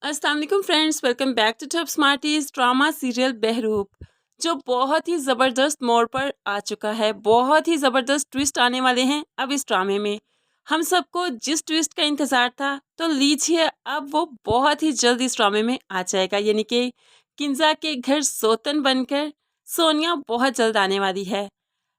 अस्सलाम वालेकुम friends, welcome back to top smarties. Drama serial Behroop जो बहुत ही ज़बरदस्त मोड़ पर आ चुका है। बहुत ही ज़बरदस्त ट्विस्ट आने वाले हैं अब इस ड्रामे में। हम सबको जिस ट्विस्ट का इंतज़ार था तो लीजिए अब वो बहुत ही जल्द इस ड्रामे में आ जाएगा, यानी कि किंजा के घर सोतन बनकर सोनिया बहुत जल्द आने वाली है।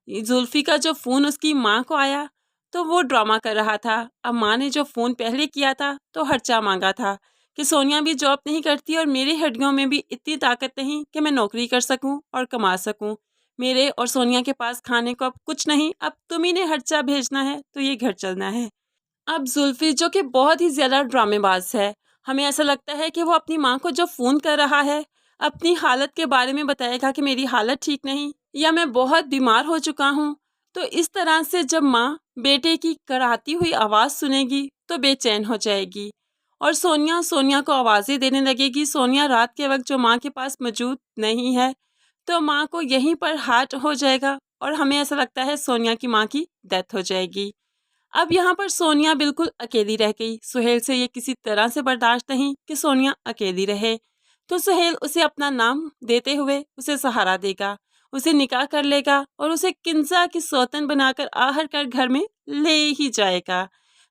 जुल्फी का जो फ़ोन उसकी माँ को आया तो वो ड्रामा कर रहा था। अब माँ ने जो फ़ोन पहले किया था तो खर्चा मांगा था कि सोनिया भी जॉब नहीं करती और मेरी हड्डियों में भी इतनी ताकत नहीं कि मैं नौकरी कर सकूं और कमा सकूं। मेरे और सोनिया के पास खाने को अब कुछ नहीं, अब तुम ही ने खर्चा भेजना है तो ये घर चलना है। अब जुल्फी जो कि बहुत ही ज़्यादा ड्रामेबाज है, हमें ऐसा लगता है कि वो अपनी माँ को जो फ़ोन कर रहा है अपनी हालत के बारे में बताएगा कि मेरी हालत ठीक नहीं या मैं बहुत बीमार हो चुका हूँ। तो इस तरह से जब माँ बेटे की कराहती हुई आवाज़ सुनेगी तो बेचैन हो जाएगी और सोनिया सोनिया को आवाज़ें देने लगेगी। सोनिया रात के वक्त जो माँ के पास मौजूद नहीं है तो माँ को यहीं पर हार्ट हो जाएगा और हमें ऐसा लगता है सोनिया की माँ की डेथ हो जाएगी। अब यहाँ पर सोनिया बिल्कुल अकेली रह गई। सुहेल से ये किसी तरह से बर्दाश्त नहीं कि सोनिया अकेली रहे, तो सुहेल उसे अपना नाम देते हुए उसे सहारा देगा, उसे निकाह कर लेगा और उसे किंजा की सौतन बनाकर आहर कर घर में ले ही जाएगा।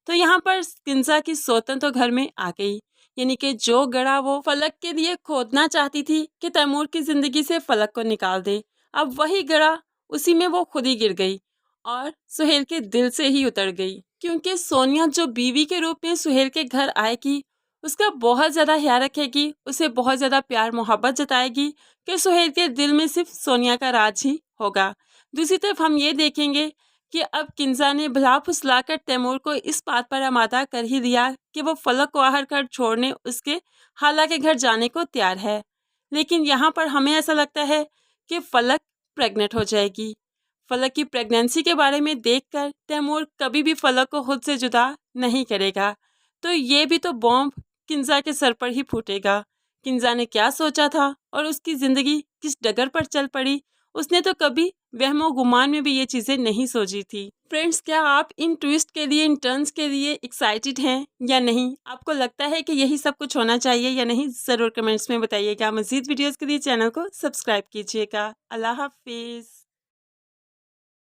तो यहाँ पर किंजा की सौतन तो घर में आ गई, यानी कि जो गड़ा वो फलक के लिए खोदना चाहती थी कि तैमूर की जिंदगी से फलक को निकाल दे, अब वही गड़ा उसी में वो खुद ही गिर गई और सुहेल के दिल से ही उतर गई, क्योंकि सोनिया जो बीवी के रूप में सुहेल के घर आएगी उसका बहुत ज़्यादा ख्याल रखेगी, उसे बहुत ज़्यादा प्यार मोहब्बत जताएगी कि सुहेल के दिल में सिर्फ सोनिया का राज ही होगा। दूसरी तरफ हम ये देखेंगे कि अब किंजा ने भला फुसलाकर तैमूर को इस बात पर आमादा कर ही दिया कि वो फलक को आहर कर छोड़ने उसके खाला के घर जाने को तैयार है। लेकिन यहाँ पर हमें ऐसा लगता है कि फलक प्रेग्नेंट हो जाएगी। फलक की प्रेगनेंसी के बारे में देखकर तैमूर कभी भी फलक को खुद से जुदा नहीं करेगा, तो ये भी तो बॉम्ब किंजा के सर पर ही फूटेगा। किंजा ने क्या सोचा था और उसकी ज़िंदगी किस डगर पर चल पड़ी, उसने तो कभी वहमो गुमान में भी ये चीज़ें नहीं सोची थी। फ्रेंड्स, क्या आप इन ट्विस्ट के लिए, इन टर्न्स के लिए एक्साइटेड हैं या नहीं? आपको लगता है कि यही सब कुछ होना चाहिए या नहीं? ज़रूर कमेंट्स में बताइएगा। मज़ीद वीडियोज़ के लिए चैनल को सब्सक्राइब कीजिएगा। अल्लाह हाफिज़।